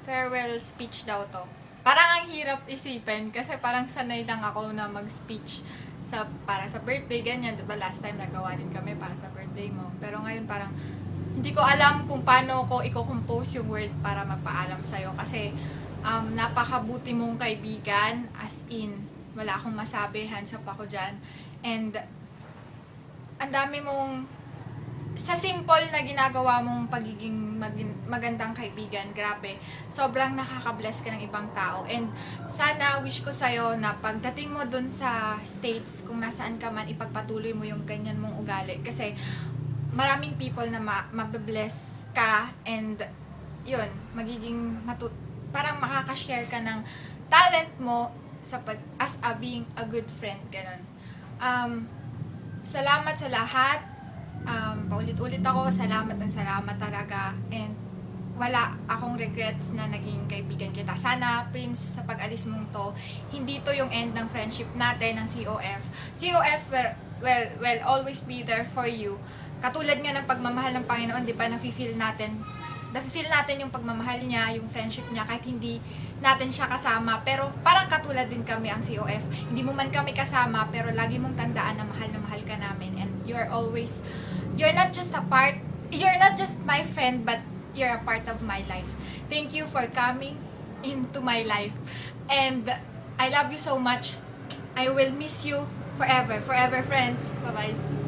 Farewell speech daw to. Parang ang hirap isipin kasi parang sanay lang ako na mag-speech para sa birthday, ganyan. Diba last time nagawa din kami para sa birthday mo. Pero ngayon parang hindi ko alam kung paano ko i-compose yung word para magpaalam sa'yo kasi napakabuti mong kaibigan, as in, wala akong masabi, hands up ako dyan. And ang dami mong sa simple na ginagawa mong pagiging magandang kaibigan, grabe, sobrang nakaka-bless ka ng ibang tao. And sana, wish ko sa'yo na pagdating mo dun sa States, kung nasaan ka man, ipagpatuloy mo yung ganyan mong ugali. Kasi maraming people na mabibless ka and yun, magiging parang makaka-share ka ng talent mo as being a good friend, ganun. Salamat sa lahat. Paulit-ulit ako, salamat talaga, and wala akong regrets na naging kaibigan kita. Sana, Prince, sa pag-alis mong to, hindi to yung end ng friendship natin ng COF. COF will always be there for you. Katulad nga ng pagmamahal ng Panginoon, di ba, nafe-feel natin yung pagmamahal niya, yung friendship niya, kahit hindi natin siya kasama. Pero parang katulad din kami ang COF. Hindi mo man kami kasama, pero lagi mong tandaan na mahal ka namin. And you're not just my friend, but you're a part of my life. Thank you for coming into my life. And I love you so much. I will miss you forever, friends. Bye-bye.